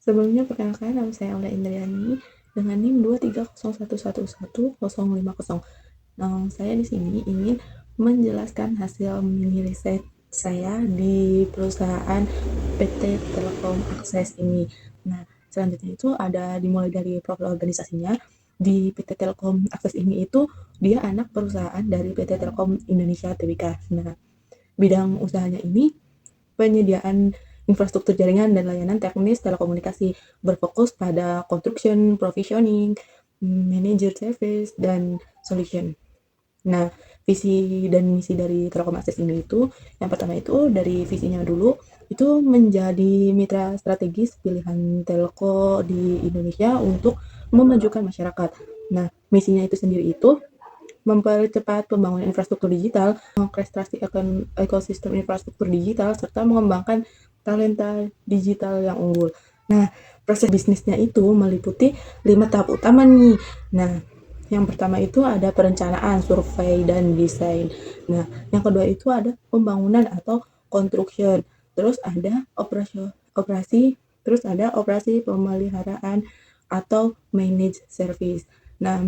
Sebelumnya perkenalkan, nama saya Aula Indriani dengan NIM 23011110050. Nah, saya di sini ingin menjelaskan hasil mini riset saya di perusahaan PT Telkom Akses ini. Nah, selanjutnya itu ada dimulai dari profil organisasinya. Di PT Telkom Akses ini itu dia anak perusahaan dari PT Telkom Indonesia Tbk. Nah, bidang usahanya ini penyediaan infrastruktur jaringan dan layanan teknis telekomunikasi, berfokus pada construction, provisioning, manager service, dan solution. Nah, visi dan misi dari Telkom Akses ini itu, yang pertama itu dari visinya dulu, itu menjadi mitra strategis pilihan telco di Indonesia untuk memajukan masyarakat. Nah, misinya itu sendiri itu mempercepat pembangunan infrastruktur digital, mengorkestrasi ekosistem infrastruktur digital, serta mengembangkan talenta digital yang unggul. Nah, proses bisnisnya itu meliputi 5 tahap utama nih. Nah, yang pertama itu ada perencanaan, survei, dan desain. Nah, yang kedua itu ada pembangunan atau construction. Terus ada operasi, terus ada operasi pemeliharaan atau manage service. Nah,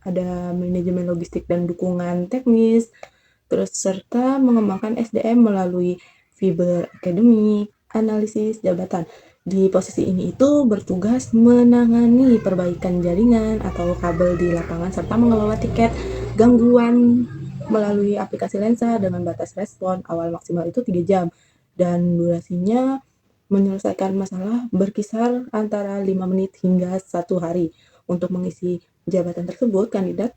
ada manajemen logistik dan dukungan teknis, terus serta mengembangkan SDM melalui fiber academy, analisis jabatan. Di posisi ini itu bertugas menangani perbaikan jaringan atau kabel di lapangan serta mengelola tiket gangguan melalui aplikasi lensa dengan batas respon awal maksimal itu 3 jam dan durasinya menyelesaikan masalah berkisar antara 5 menit hingga 1 hari. Untuk mengisi jabatan tersebut, kandidat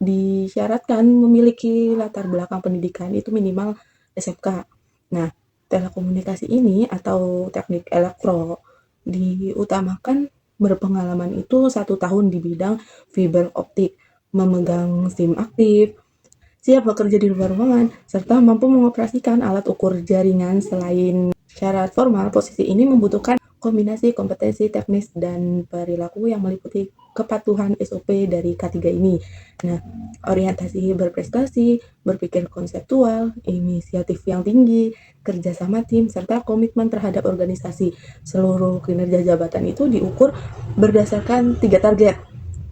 disyaratkan memiliki latar belakang pendidikan itu minimal SMK. Nah, telekomunikasi ini atau teknik elektro diutamakan berpengalaman itu 1 tahun di bidang fiber optik, memegang SIM aktif, siap bekerja di luar ruangan, serta mampu mengoperasikan alat ukur jaringan. Selain syarat formal, posisi ini membutuhkan kombinasi kompetensi teknis dan perilaku yang meliputi kepatuhan SOP dari K3 ini. Nah, orientasi berprestasi, berpikir konseptual, inisiatif yang tinggi, kerjasama tim, serta komitmen terhadap organisasi. Seluruh kinerja jabatan itu diukur berdasarkan 3 target.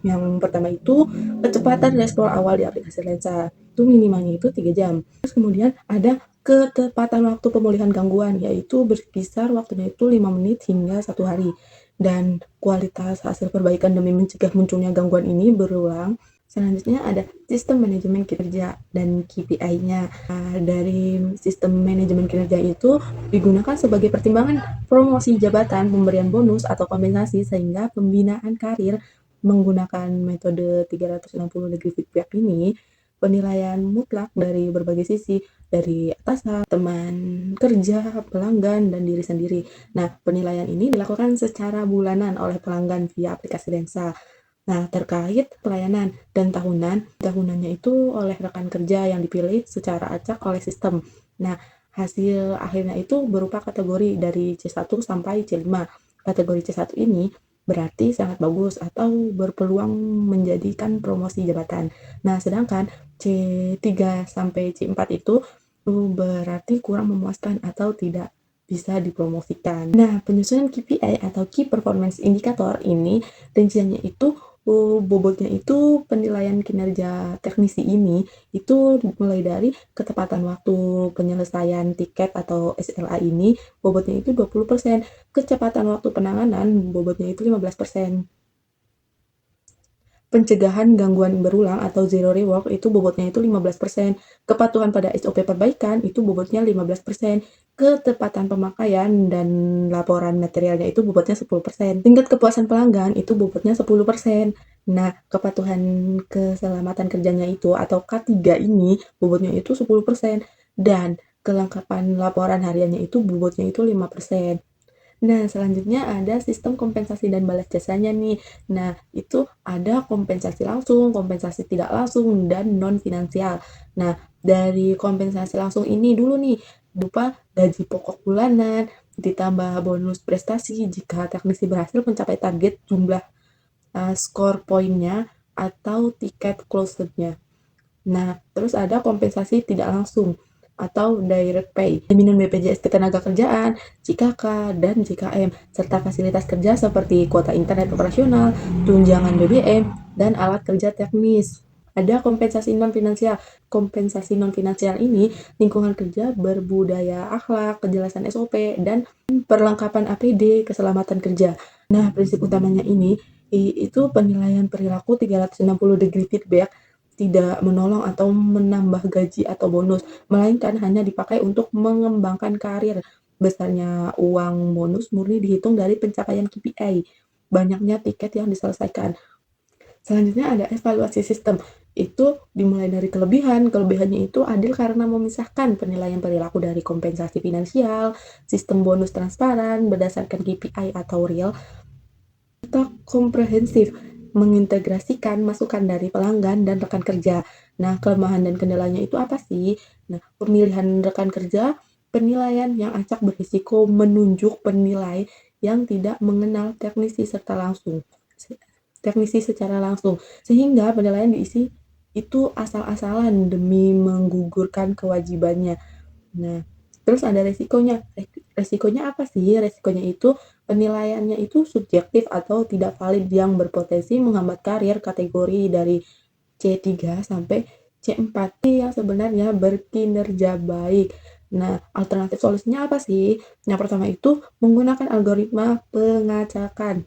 Yang pertama itu kecepatan respon awal di aplikasi lensa. Itu minimalnya itu 3 jam. Terus kemudian ada ketepatan waktu pemulihan gangguan, yaitu berkisar waktunya itu 5 menit hingga 1 hari. Dan kualitas hasil perbaikan demi mencegah munculnya gangguan ini berulang. Selanjutnya ada sistem manajemen kinerja dan KPI-nya. Dari sistem manajemen kinerja itu digunakan sebagai pertimbangan promosi jabatan, pemberian bonus atau kompensasi, sehingga pembinaan karir menggunakan metode 360 degree feedback ini, penilaian mutlak dari berbagai sisi, dari atasan, teman kerja, pelanggan, dan diri sendiri. Nah, penilaian ini dilakukan secara bulanan oleh pelanggan via aplikasi Lensa. Nah, terkait pelayanan dan tahunannya itu oleh rekan kerja yang dipilih secara acak oleh sistem. Nah, hasil akhirnya itu berupa kategori dari C1 sampai C5. Kategori C1 ini berarti sangat bagus atau berpeluang menjadikan promosi jabatan. Nah, sedangkan C3 sampai C4 itu berarti kurang memuaskan atau tidak bisa dipromosikan. Nah, penyusunan KPI atau Key Performance Indicator ini rinciannya itu bobotnya itu penilaian kinerja teknisi ini itu mulai dari ketepatan waktu penyelesaian tiket atau SLA ini bobotnya itu 20%, kecepatan waktu penanganan bobotnya itu 15%. Pencegahan gangguan berulang atau zero rework itu bobotnya itu 15%, kepatuhan pada SOP perbaikan itu bobotnya 15%, ketepatan pemakaian dan laporan materialnya itu bobotnya 10%, tingkat kepuasan pelanggan itu bobotnya 10%. Nah, kepatuhan keselamatan kerjanya itu atau K3 ini bobotnya itu 10% dan kelengkapan laporan hariannya itu bobotnya itu 5%. Nah, selanjutnya ada sistem kompensasi dan balas jasanya nih. Nah, itu ada kompensasi langsung, kompensasi tidak langsung, dan non-finansial. Nah, dari kompensasi langsung ini dulu nih, berupa gaji pokok bulanan, ditambah bonus prestasi jika teknisi berhasil mencapai target jumlah skor poinnya atau tiket closed-nya. Nah, terus ada kompensasi tidak langsung. atau direct pay, jaminan BPJS Ketenagakerjaan, JKK, dan JKM, serta fasilitas kerja seperti kuota internet operasional, tunjangan BBM, dan alat kerja teknis. Ada kompensasi non-finansial. Kompensasi non-finansial ini lingkungan kerja berbudaya akhlak, kejelasan SOP, dan perlengkapan APD, keselamatan kerja. Nah, prinsip utamanya ini itu penilaian perilaku 360 degree feedback tidak menolong atau menambah gaji atau bonus, melainkan hanya dipakai untuk mengembangkan karir. Besarnya uang bonus murni dihitung dari pencapaian KPI, banyaknya tiket yang diselesaikan. Selanjutnya ada evaluasi sistem. Itu dimulai dari kelebihan. Kelebihannya itu adil karena memisahkan penilaian perilaku dari kompensasi finansial, sistem bonus transparan berdasarkan KPI atau real, serta komprehensif, mengintegrasikan masukan dari pelanggan dan rekan kerja. Nah, kelemahan dan kendalanya itu apa sih? Nah, pemilihan rekan kerja, penilaian yang acak berisiko menunjuk penilai yang tidak mengenal teknisi secara langsung, sehingga penilaian diisi itu asal-asalan demi menggugurkan kewajibannya. Nah, terus ada resikonya. Resikonya apa sih? Resikonya itu penilaiannya itu subjektif atau tidak valid yang berpotensi menghambat karir kategori dari C3 sampai C4 yang sebenarnya berkinerja baik. Nah, alternatif solusinya apa sih? Yang pertama itu menggunakan algoritma pengacakan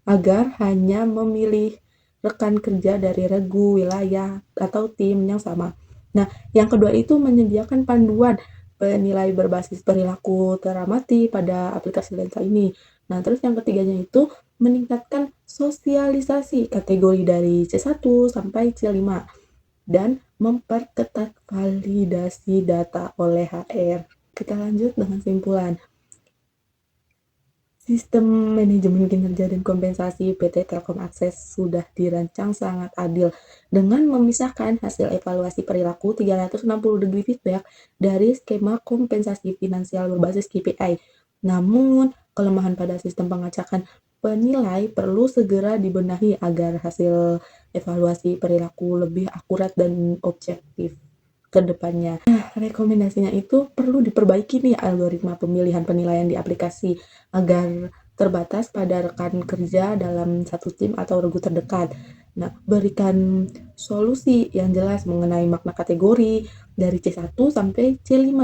agar hanya memilih rekan kerja dari regu, wilayah, atau tim yang sama. Nah, yang kedua itu menyediakan panduan penilai berbasis perilaku teramati pada aplikasi lensa ini. Nah, terus yang ketiganya itu meningkatkan sosialisasi kategori dari C1 sampai C5 dan memperketat validasi data oleh HR. Kita lanjut dengan simpulan. Sistem manajemen kinerja dan kompensasi PT Telkom Akses sudah dirancang sangat adil dengan memisahkan hasil evaluasi perilaku 360 degree feedback dari skema kompensasi finansial berbasis KPI. Namun, kelemahan pada sistem pengacakan penilai perlu segera dibenahi agar hasil evaluasi perilaku lebih akurat dan objektif ke depannya. Nah, rekomendasinya itu perlu diperbaiki nih algoritma pemilihan penilaian di aplikasi agar terbatas pada rekan kerja dalam satu tim atau regu terdekat. Nah, berikan solusi yang jelas mengenai makna kategori dari C1 sampai C5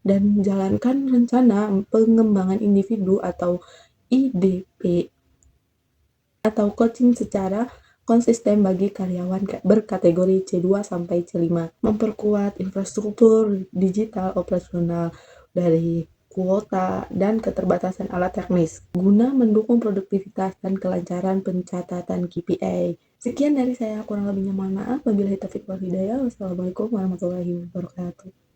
dan jalankan rencana pengembangan individu atau IDP atau coaching secara konsisten bagi karyawan berkategori C2 sampai C5, memperkuat infrastruktur digital operasional dari kuota dan keterbatasan alat teknis guna mendukung produktivitas dan kelancaran pencatatan KPI. Sekian dari saya, kurang lebihnya mohon maaf. Wabillahi taufiq wal hidayah. Wassalamualaikum warahmatullahi wabarakatuh.